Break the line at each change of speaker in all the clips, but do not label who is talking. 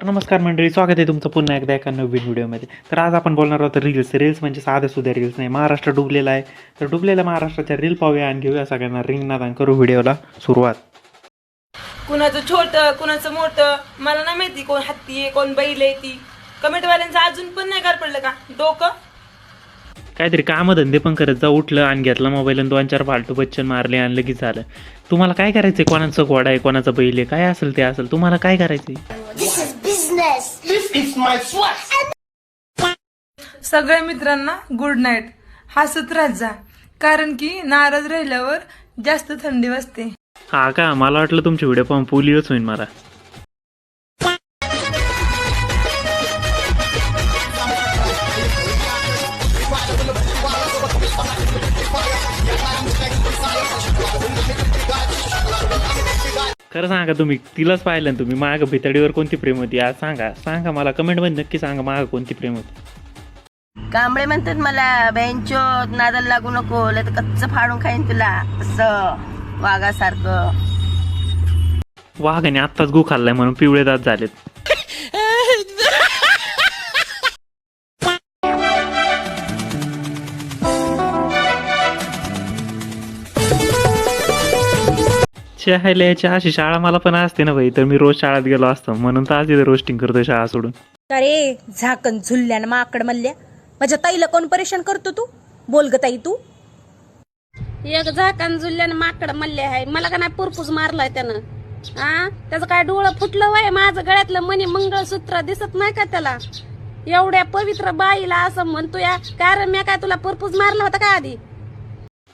नमस्कार मंडळी, स्वागत आहे तुमचं पुन्हा एकदा एका नवीन व्हिडिओमध्ये. तर आज आपण बोलणार आहोत रील्स म्हणजे साधे सुद्धा रील्स नाही. महाराष्ट्र डुबलेला आहे, तर डुबलेल्या महाराष्ट्राच्या रील पाहूया आणि घेऊया सगळ्यांना रिंगणात आणि करू व्हिडिओला सुरुवात.
कुणाचं छोटं कुणाचं मोठं मला नाही माहिती, कोण हत्ती आहे कोण बैल आहे. ती कमेंटवाल्यांचं अजून पण नाही गार पडलं का डोकं.
काहीतरी कामधंदे पण करत जा. उठलं आणि घेतला मोबाईल आणि 2-4 फालतू बच्चन मारले आणि लगेच झालं. तुम्हाला काय करायचंय? कोणाचं घोडा आहे, कोणाचं बैल आहे, काय असेल ते असेल, तुम्हाला काय करायचंय?
सगळ्या मित्रांना गुड नाईट. हसत राहत जा, कारण की नाराज राहिल्यावर जास्त थंडी वाजते.
हा का? मला वाटलं तुमचे व्हिडिओ पाहून पोलिओच होईन मला. खरं सांगा, तुम्ही तिलाच पाहिलं ना तुम्ही? माग भितडीवर कोणती प्रेम होती? आज सांगा मला कमेंटमध्ये नक्की सांगा, माग कोणती प्रेम होती.
कांबळे म्हणतात मला बेंचो नादाला लागू नको, तर कच्च फाडून खाईन तुला असं वाघासारखं.
वाघाने आत्ताच गु खाल्लाय म्हणून पिवळे दात झालेत. अशी शाळा मला पण असते ना भाई, तर मी रोज शाळेत गेलो असतो, म्हणून तर आज इथे रोस्टिंग करतोय शाळा सोडून.
अरे झाकण झुलल्यान माकड मल्ल्या, माझ्या ताईला कोण परेशान करतो? तू बोल ग ताई. तू
एक झाकण झुलल्यान माकड मल्ले आहे. मला का नाही पुरपूस मारलाय त्यानं. त्याचं काय डोळं फुटलं वय? माझं गळ्यातलं मणी मंगळसूत्र दिसत नाही का त्याला? एवढ्या पवित्र बाईला असं म्हणतो या, कारण मी काय तुला पुरपूस मारला होता का आधी?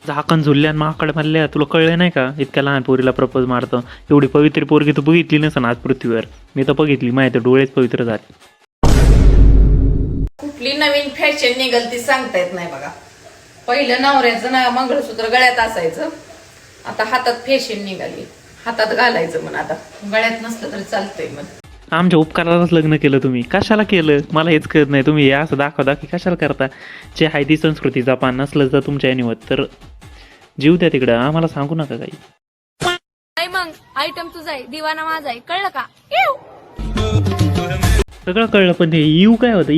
झाकण झुलल्यान माकड म्हणल्या, तुला कळलं नाही का? इतक्या लहान पोरीला प्रपोज मारतो. एवढी पवित्र पोरगी तू बघितली नसन आज पृथ्वीवर. मी तर बघितली, माहिती डोळेच पवित्र झाले.
कुठली नवीन फॅशन निघल ती सांगता येत नाही बघा. पहिलं नवऱ्याचं ना मंगळसूत्र गळ्यात असायचं, आता हातात फॅशन निघाली, हातात घालायचं. म्हण आता गळ्यात नसलं तरी चालतंय. मग
आमच्या उपकारालाच लग्न केलं तुम्ही, कशाला केलं मला हेच कळत नाही. तुम्ही हे असं दाखवा की कशाला करता? जे आहे ती संस्कृती जपा. नसलं जर तुमच्या याने होत तर जीव द्या तिकडं, आम्हाला सांगू नका काही.
नाही मग आयटम तुझा आहे, दिवाना माझा आहे, कळलं का?
सगळं कळलं, पण ते इव काय होतं?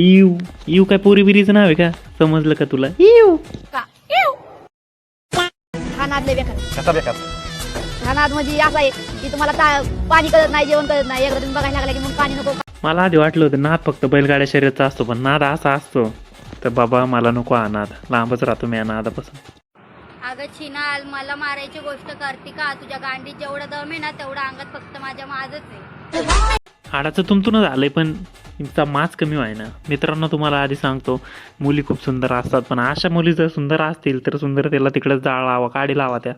इव काय पोरी बिरीचं नाव आहे का? समजलं का तुला?
खानात म्हणजे असं आहे की तुम्हाला पाणी कळत नाही, जेवण कळत नाही. एकदा तुम्ही बघायला लागला की मग पाणी नको.
मला आधी वाटलं होतं नाद फक्त बैलगाड्या शर्यतचा असतो, पण नाद असा असतो तर बाबा मला नको हा नाद. लांबच राहतो मी या नादापासून.
अगं छिनाल, मला मारायची गोष्ट करते का? तुझ्या गांडीत जेवढं दम आहे ना, तेवढं अंगात फक्त माझ्या माझच आहे.
हाडाचं तुमतूनच आलंय, पण इतका माच कमी व्हाय ना. मित्रांनो, तुम्हाला आधी सांगतो, मुली खूप सुंदर असतात, पण अशा मुली जर सुंदर असतील तर सुंदरतेला तिकडे जाळ लावा, काडी लावा. त्या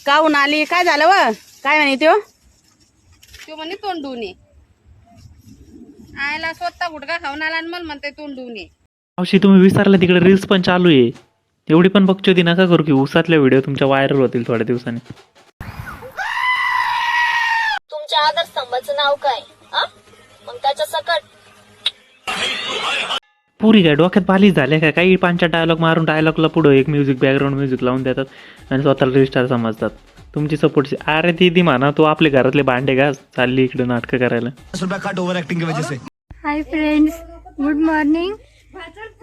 काहून आली? काय झालं व? काय म्हणे
तो म्हणे तोंडून ये. आयला स्वतः गुटखा खाऊन आला आणि मला म्हणते तोंडून ये.
अवशी तुम्ही विसरला, तिकडे रील्स पण चालू आहे. एवढी पण बकचोदी नका करू की उसातल्या व्हिडिओ तुमच्या व्हायरल होतील थोड्या दिवसांनी.
तुमच्या आदरस्तंभाचं नाव काय? मग त्याच्या सकट
पुरी काय डोक्यात बालीच झाल्या का? काही 5 डायलॉग मारून डायलॉगला पुढं एक म्युझिक, बॅकग्राऊंड म्युझिक लावून देतात आणि स्वतःला रिस्टार समजतात. तुमची सपोर्टची अरे ती म्हणा, तू आपले घरातले भांडे घास, चालली इकडे नाटकं करायला.
Hi friends, good morning.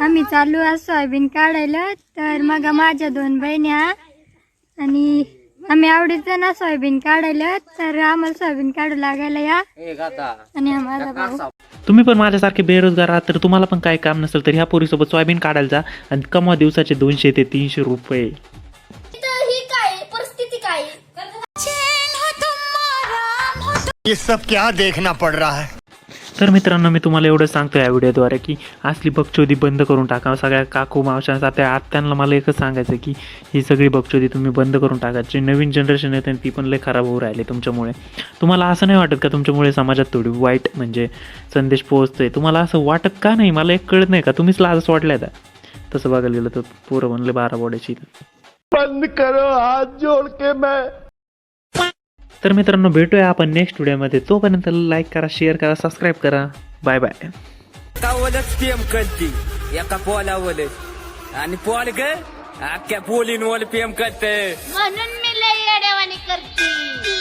आम्ही चालू आहे सोयाबीन काढायला. तर मग माझ्या 2 बहिणी आणि आम्ही आवडीचं ना सोयाबीन काढायला, तर आम्हाला सोयाबीन काढू लागायला या. आणि आम्हाला भाऊ.
तुम्ही पण माझ्यासारखे बेरोजगार आहात, तर तुम्हाला पण काही काम नसेल तर ह्या पोरीसोबत सोयाबीन काढायला जा आणि कमवा दिवसाचे 200 ते 300 रुपये.
ही काय परिस्थिती काय?
ये सब क्या देखना पड़ रहा है.
तर मित्रांनो, मी तुम्हाला एवढं सांगतो या व्हिडिओद्वारे की असली बकचोदी बंद करून टाका. सगळ्या काकू मावशांचा त्या आत्यांना मला एकच सांगायचं की ही सगळी बकचोदी तुम्ही बंद करून टाका. जी नवीन जनरेशन येते ती पण लय खराब होऊ राहिली तुमच्यामुळे. तुम्हाला असं नाही वाटत का तुमच्यामुळे समाजात थोडी वाईट म्हणजे संदेश पोहोचतोय? तुम्हाला असं वाटत का नाही? मला एक कळत नाही का? तुम्हीच लाज वाटल्या का? तसं बघायला गेलं तर पोरं म्हणले 12 बोड्याची.
बंद करो हाथ जोड़ के मैं.
तर मित्रांनो, भेटूया आपण नेक्स्ट व्हिडिओमध्ये. तोपर्यंत लाईक करा, शेअर करा, सबस्क्राईब करा. Bye bye.
प्रेम करती एका पोलावर आणि पोल ग अख्ख्या पोलींवर प्रेम करते
म्हणून मी लय येड्यावानी करते.